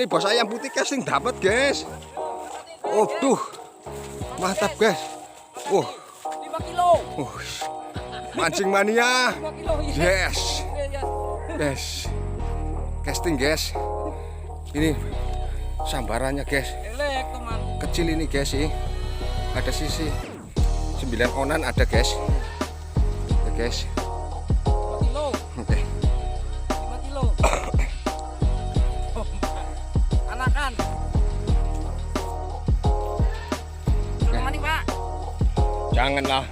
Ini bos ayam putih casting dapat, guys. Tuh. Mantap, guys. 5 kilo. Mancing mania. 5 kilo. Yes. Guys. Casting, guys. Ini sambarannya, guys. Elek, Toman. Kecil ini, guys, sih. Ada sisi 9 onan ada, guys. Ya, guys. 5 kilo. Oke. 5 kilo. Anakan. Suruh maning, Pak. Janganlah.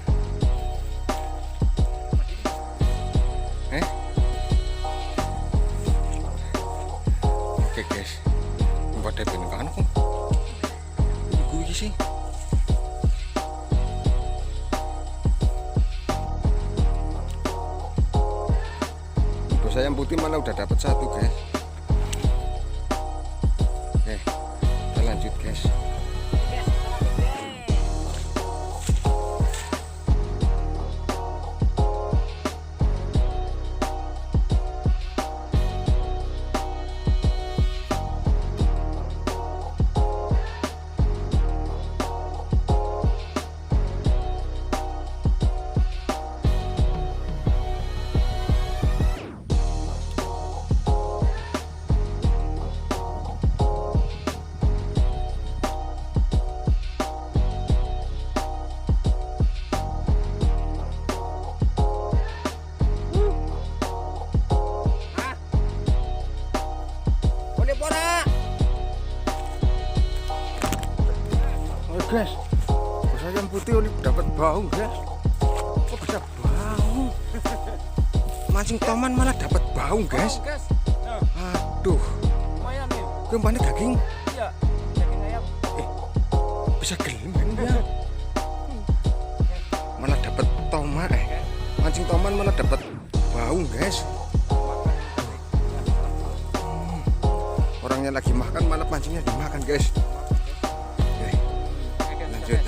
Oke, guys. Pada beneran kok. Gue sih. Bos ayam putih malah udah dapat satu, guys. Oke, kita lanjut, guys. Guys, bos ayam putih ini dapat baung, guys. Kok bisa baung? Mancing Toman malah dapat baung, guys. Aduh, Lumayan nih. kemana daging? Iya, daging ayam. Bisa gelim kan dia? Malah dapat toman, mancing Toman malah dapat baung, guys. Orangnya lagi makan malah pancingnya dimakan, guys. Lanjut.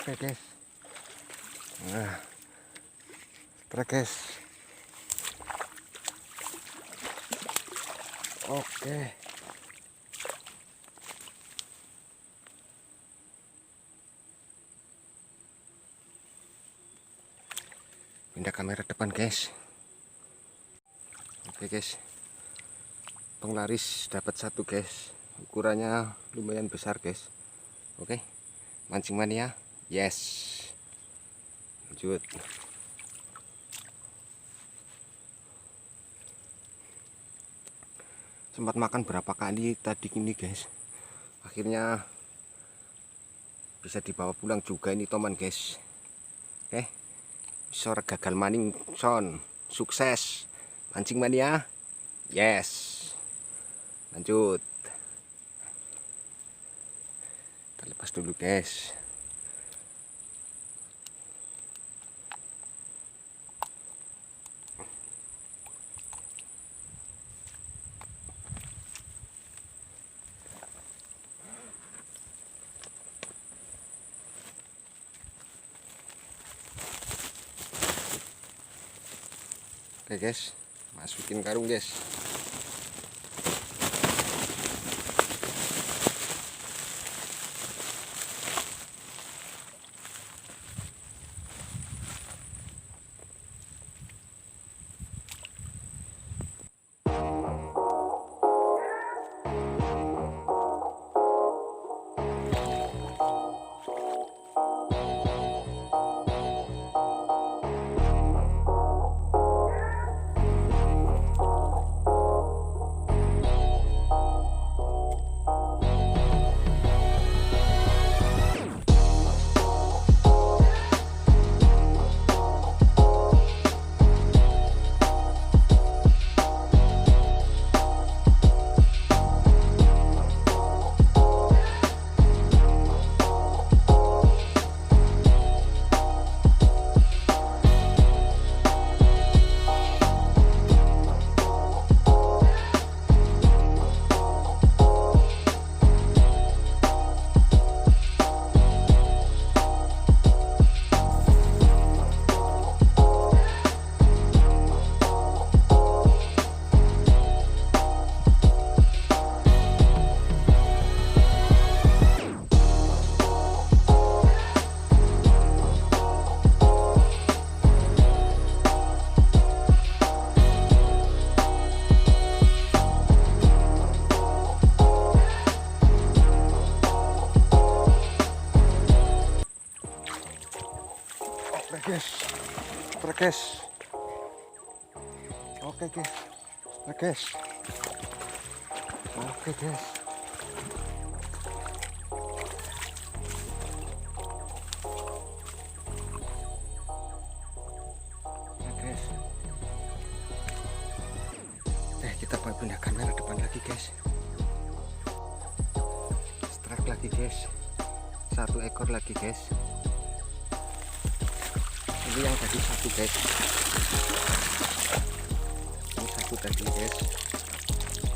Oke, guys. Nah, strek, guys. Oke. Pindah kamera depan, guys. Oke, guys. Penglaris dapat satu, guys. Ukurannya lumayan besar, guys. Oke. Mancing mania. Yes. Lanjut. Sempat makan berapa kali tadi ini, guys. Akhirnya bisa dibawa pulang juga ini Toman, guys. Oke. Sore gagal maning son. Sukses. Mancing mania. Yes. Lanjut. Kita lepas dulu, guys. Oke, guys, masukin karung, guys. guys, strek guys. Oke guys, strek guys. Oke guys. Kita pindah kamera depan lagi guys. Strek lagi guys, 1 ekor lagi guys. Ini yang tadi 1 guys, ini 1 tadi guys.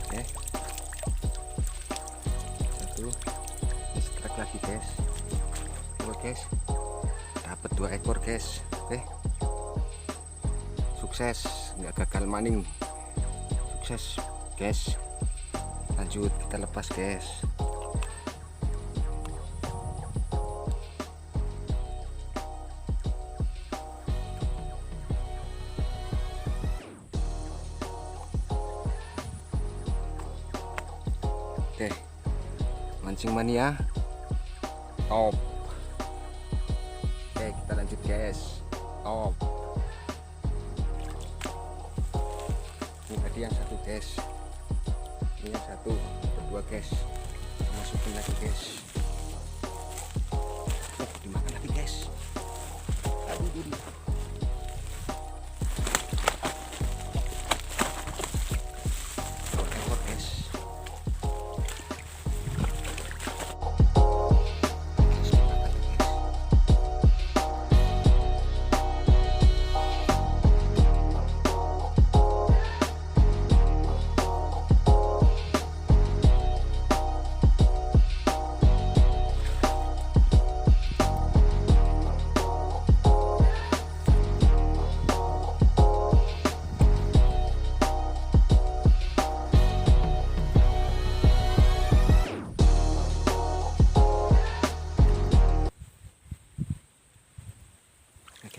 Oke, 1, ini strek lagi guys. Oke guys, dapat 2 ekor guys. Oke, sukses, nggak gagal maning. Sukses guys, lanjut kita lepas guys. Oke, mancing mania top. Oke, kita lanjut guys, top. Ini tadi yang 1 guys, ini yang 1, kedua guys, masukin lagi guys. Oh, dimakan lagi guys. Aduh, aduh. Ekor guys.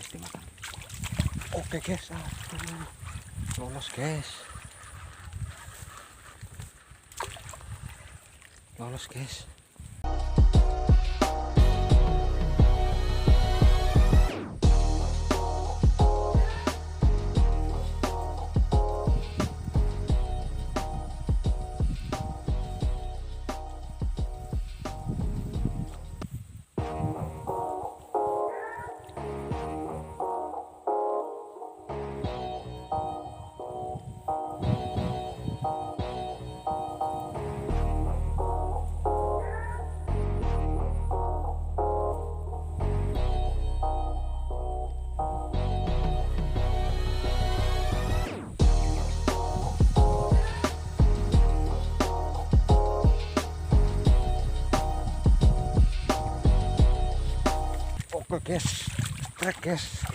Dimakan. Oke guys, lolos guys, lolos guys. Oke guys, strek guys.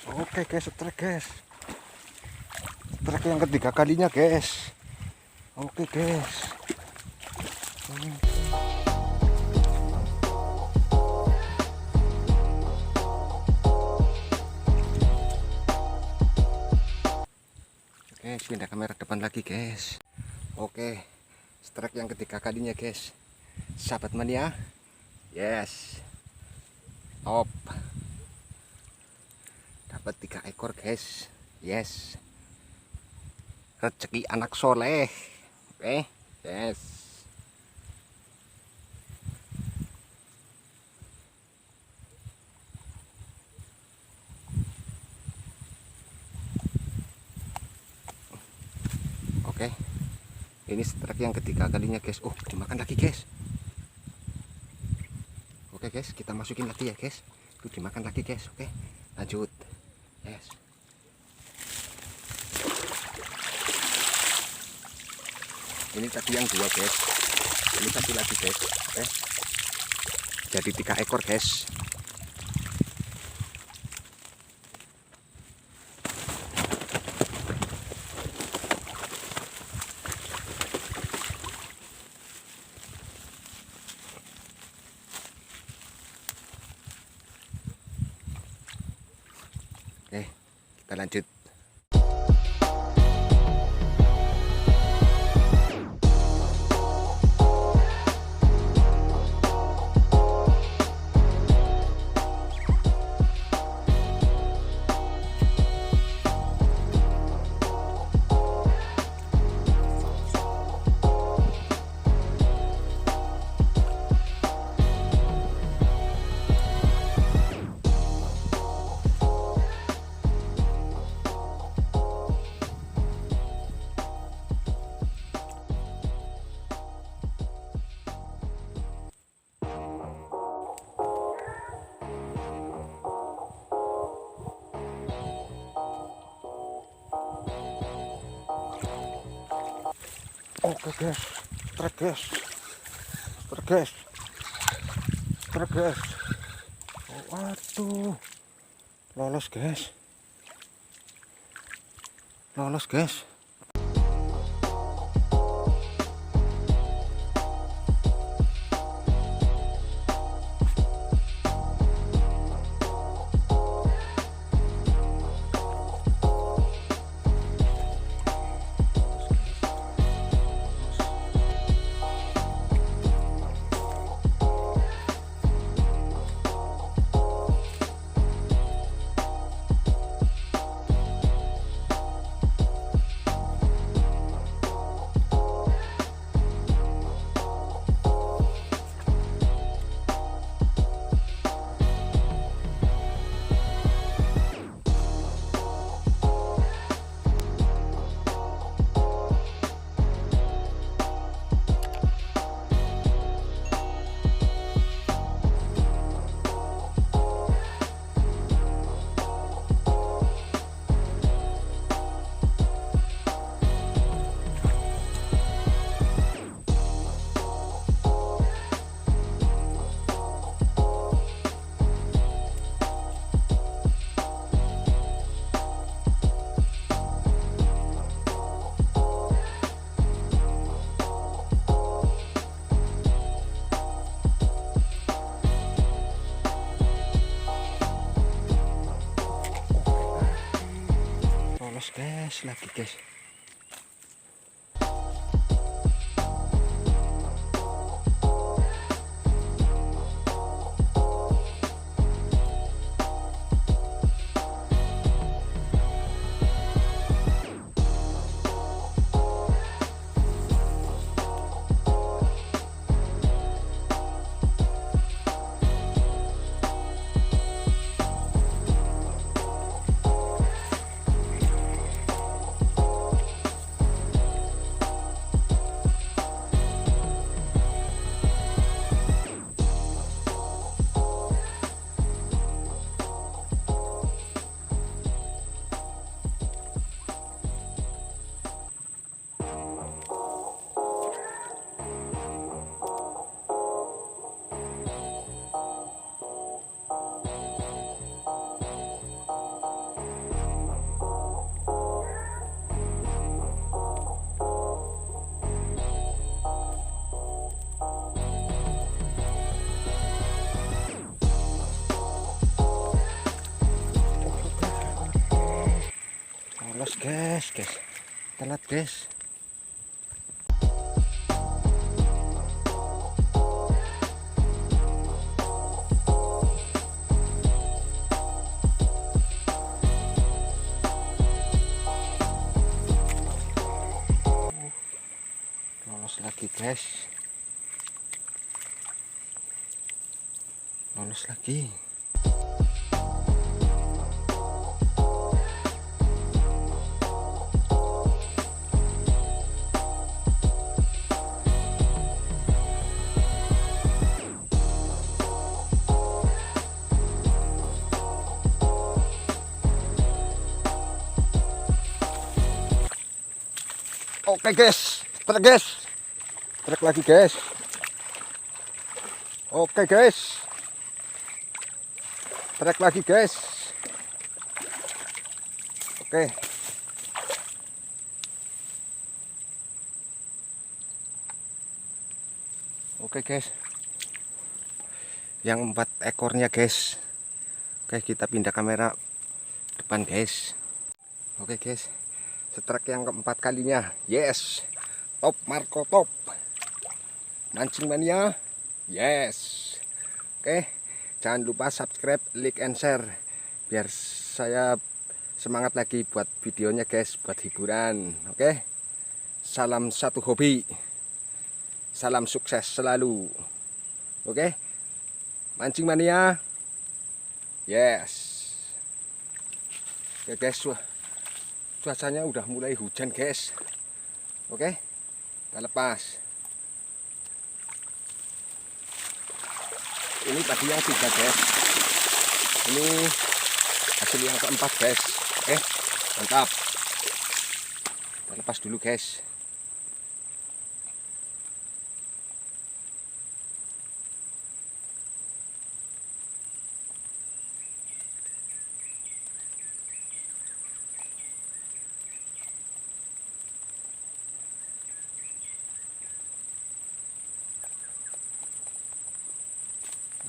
Oke guys, strek guys. Strek yang ketiga kalinya guys. Oke guys. Oke, pindah kamera depan lagi guys. Oke, strek yang ketiga kalinya guys. Sahabat mania. Yes. Top, dapat 3 ekor guys. Yes, rezeki anak soleh. Oke, yes. Oke, ini strike yang ketiga kalinya guys. Oh, dimakan lagi guys. Oke guys, kita masukin lagi ya guys. Itu dimakan lagi guys. Oke, lanjut. Yes. Ini tadi yang 2 guys. Ini 1 lagi guys. Oke. Jadi 3 ekor guys. Oke, kita lanjut. Oke guys, strek guys, strek guys, strek guys. Oh, waduh, lolos guys, lolos guys. Lolos guys, lagi guys. Lolos guys, telat guys. Lolos lagi guys, lolos lagi. Oke guys, trek guys, trek lagi guys. Oke guys, trek lagi guys. Oke. Oke guys, yang 4 ekornya guys. Oke, kita pindah kamera depan guys. Oke guys, strek yang keempat kalinya. Yes, top Marco top. Mancing mania. Yes. Oke, jangan lupa subscribe, like and share biar saya semangat lagi buat videonya guys, buat hiburan. Oke, salam satu hobi, salam sukses selalu. Oke, mancing mania. Yes. Oke guys, cuacanya udah mulai hujan guys. Oke, kita lepas. Ini tadi yang 3 guys, ini hasil yang keempat guys. Oke, mantap. Kita lepas dulu guys.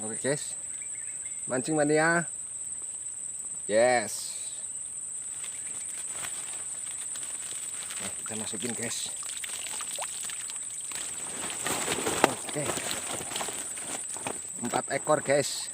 Oke guys, mancing mania. Yes. Nah, kita masukin guys. Oke, 4 ekor guys.